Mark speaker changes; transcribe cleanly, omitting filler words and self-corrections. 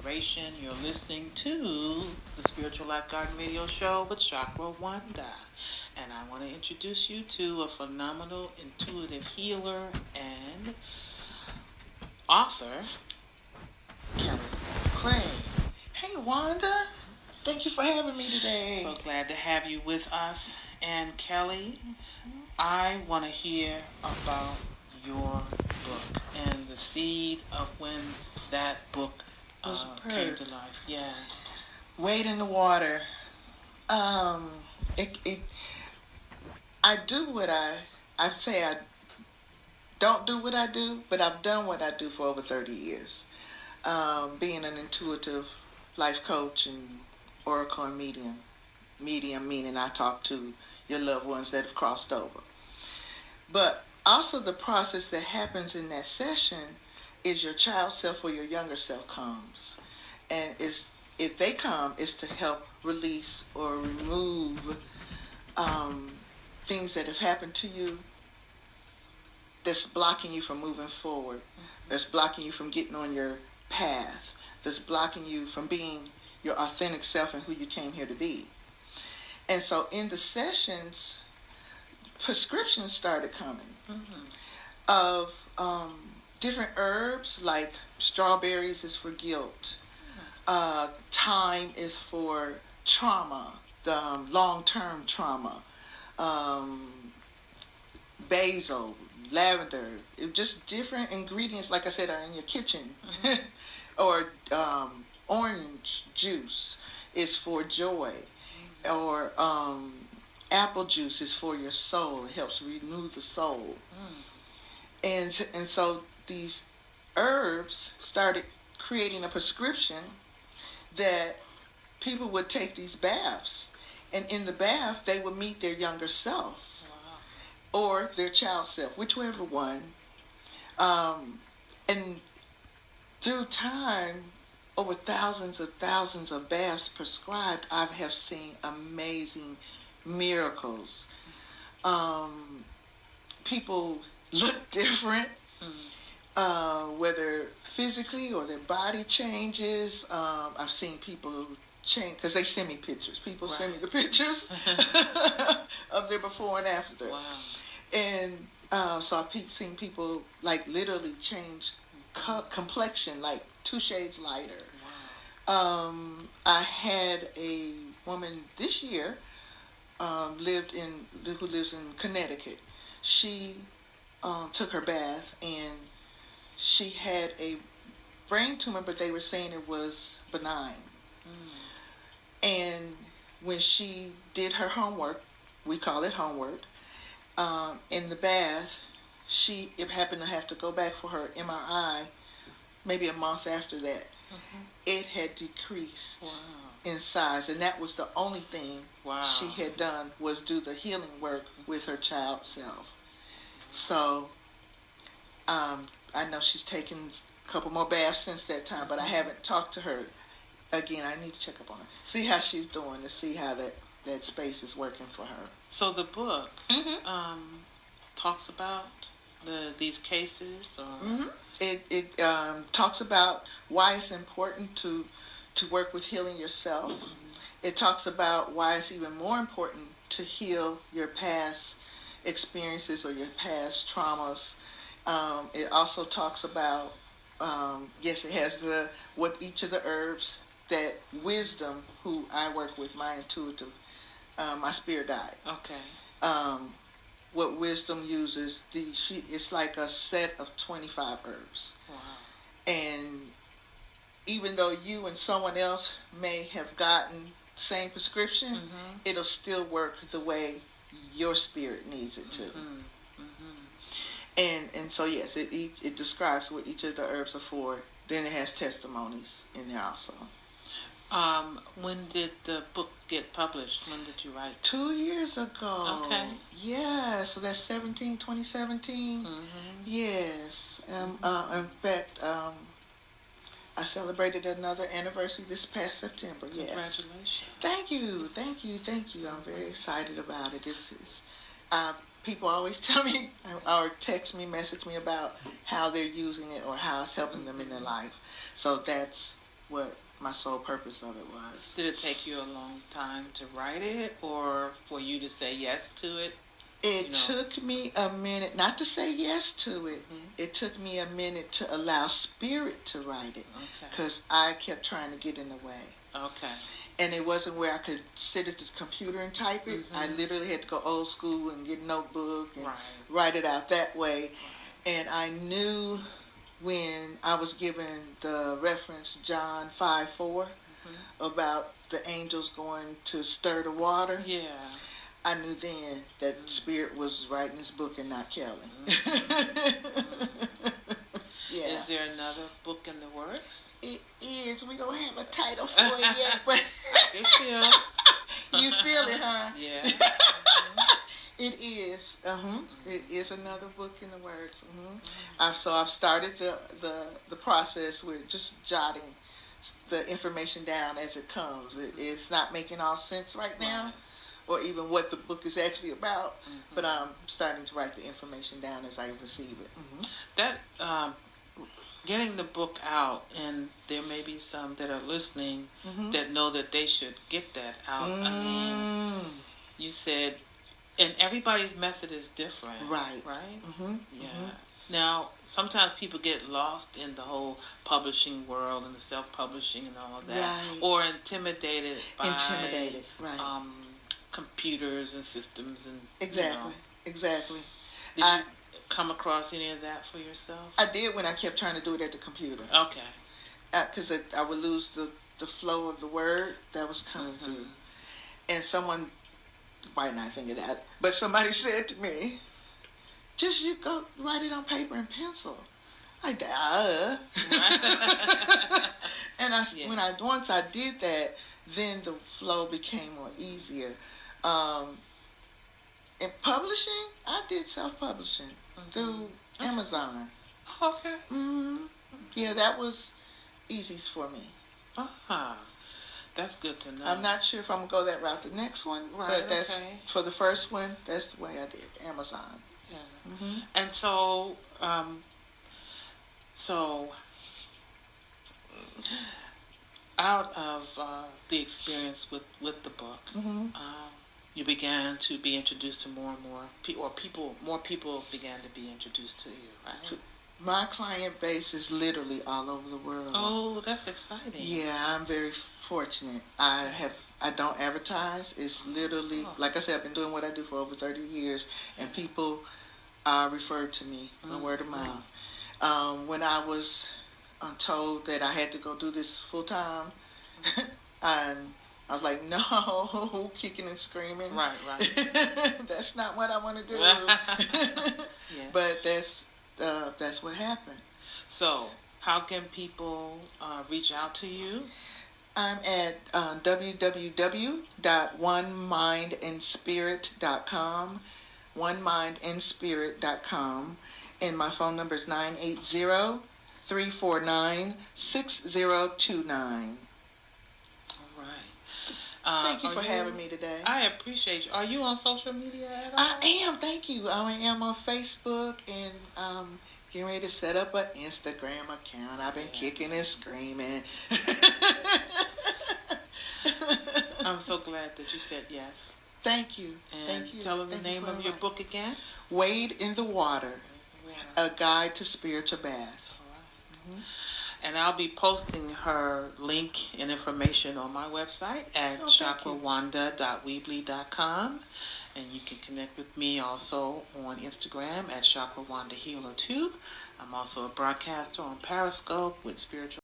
Speaker 1: inspiration. You're listening to the Spiritual Life Garden Radio Show with Chakra Wanda. And I want to introduce you to a phenomenal intuitive healer and author, Kelli McCray.
Speaker 2: Hey, Wanda. Thank you for having me today.
Speaker 1: So glad to have you with us. And Kelli, I want to hear about your book and the seed of when that book came to life. Yeah.
Speaker 2: Wade in the water. I do what I say I don't do what I do, but I've done what I do for over 30 years. Being an intuitive life coach and oracle and medium meaning I talk to your loved ones that have crossed over. But also the process that happens in that session is your child self or your younger self comes. And if they come, it's to help release or remove things that have happened to you that's blocking you from moving forward, that's blocking you from getting on your path, that's blocking you from being your authentic self and who you came here to be. And so in the sessions, prescriptions started coming of different herbs, like strawberries is for guilt, thyme is for trauma, the long-term trauma, basil, lavender, just different ingredients, like I said, are in your kitchen. Or orange juice is for joy, or apple juice is for your soul. It helps renew the soul. And so these herbs started creating a prescription that people would take these baths, and in the bath they would meet their younger self or their child self, whichever one. And through time, over thousands of baths prescribed, I have seen amazing miracles. People look different, whether physically or their body changes. I've seen people change because they send me pictures. People send me the pictures of their before and after.
Speaker 1: Wow.
Speaker 2: And so I've seen people like literally change complexion, like 2 shades lighter.
Speaker 1: Wow.
Speaker 2: I had a woman this year who lives in Connecticut. She took her bath and she had a brain tumor, but they were saying it was benign. And when she did her homework, we call it homework, in the bath, it happened to have to go back for her MRI maybe a month after that. It had decreased in size, and that was the only thing she had done was do the healing work with her child self. So I know she's taken a couple more baths since that time, but I haven't talked to her again. I need to check up on her, see how she's doing, to see how that space is working for her.
Speaker 1: So the book talks about these cases, or
Speaker 2: it talks about why it's important to work with healing yourself. It talks about why it's even more important to heal your past experiences or your past traumas. It also talks about it has what each of the herbs that wisdom, who I work with, my intuitive, my spirit guide.
Speaker 1: Okay.
Speaker 2: What wisdom uses, it's like a set of 25 herbs.
Speaker 1: Wow.
Speaker 2: And even though you and someone else may have gotten the same prescription, it'll still work the way your spirit needs it to. And so yes, it describes what each of the herbs are for. Then it has testimonies in there also.
Speaker 1: When did the book get published? When did you write?
Speaker 2: 2 years ago.
Speaker 1: Okay.
Speaker 2: Yeah, so that's 2017. Yes. In fact, I celebrated another anniversary this past September. Yes.
Speaker 1: Congratulations.
Speaker 2: Thank you. I'm very excited about it. It's people always tell me or text me, message me about how they're using it or how it's helping them in their life. So that's what my sole purpose of it was.
Speaker 1: Did it take you a long time to write it, or for you to say yes to it?
Speaker 2: It took me a minute, not to say yes to it. Mm-hmm. It took me a minute to allow Spirit to write it.
Speaker 1: Okay.
Speaker 2: Because I kept trying to get in the way.
Speaker 1: Okay.
Speaker 2: And it wasn't where I could sit at the computer and type it. Mm-hmm. I literally had to go old school and get a notebook and write it out that way. Right. And I knew when I was given the reference John 5:4 about the angels going to stir the water. Yeah. I knew then that Spirit was writing this book and not Kelli. Yeah.
Speaker 1: Is there another book in the works?
Speaker 2: It is. We don't have a title for it yet, but you feel it, huh?
Speaker 1: Yeah.
Speaker 2: It is. It is another book in the works. So I've started the process with just jotting the information down as it comes. It's not making all sense right now. Or even what the book is actually about, but I'm starting to write the information down as I receive it.
Speaker 1: That getting the book out, and there may be some that are listening that know that they should get that out. I mean, you said, and everybody's method is different, right? Yeah. Now, sometimes people get lost in the whole publishing world and the self-publishing and all that, or intimidated by computers and systems and
Speaker 2: exactly.
Speaker 1: Did you come across any of that for yourself?
Speaker 2: I did when I kept trying to do it at the computer.
Speaker 1: Okay.
Speaker 2: Because I would lose the flow of the word that was coming through, and someone might not think of that, but somebody said to me, "Just you go write it on paper and pencil." And once I did that, then the flow became more easier. In publishing, I did self-publishing through Amazon.
Speaker 1: Okay.
Speaker 2: Yeah, that was easy for me.
Speaker 1: That's good to know.
Speaker 2: I'm not sure if I'm going to go that route the next one, but that's for the first one, that's the way I did, Amazon.
Speaker 1: Yeah. And so, out of the experience with the book, you began to be introduced to more and more people, more people began to be introduced to you, right?
Speaker 2: My client base is literally all over the world.
Speaker 1: Oh, that's exciting.
Speaker 2: Yeah, I'm very fortunate. I don't advertise. It's literally, like I said, I've been doing what I do for over 30 years, and people referred to me by word of mouth. When I was told that I had to go do this full time, and I was like, no, kicking and screaming.
Speaker 1: Right.
Speaker 2: That's not what I want to do.
Speaker 1: Yeah.
Speaker 2: But that's what happened.
Speaker 1: So, how can people reach out to you?
Speaker 2: I'm at www.onemindandspirit.com, onemindandspirit.com, and my phone number is 980-349-6029. Thank you for having me today.
Speaker 1: I appreciate you. Are you on social media at all?
Speaker 2: I am. Thank you. I am on Facebook and getting ready to set up an Instagram account. I've been kicking and screaming.
Speaker 1: I'm so glad that you said yes.
Speaker 2: Thank you.
Speaker 1: And
Speaker 2: thank you.
Speaker 1: Tell them the name of your book again.
Speaker 2: Wade in the Water, A Guide to Spiritual Bath.
Speaker 1: All right. And I'll be posting her link and information on my website at chakrawanda.weebly.com. And you can connect with me also on Instagram at ChakraWandaHealer2. I'm also a broadcaster on Periscope with Spiritual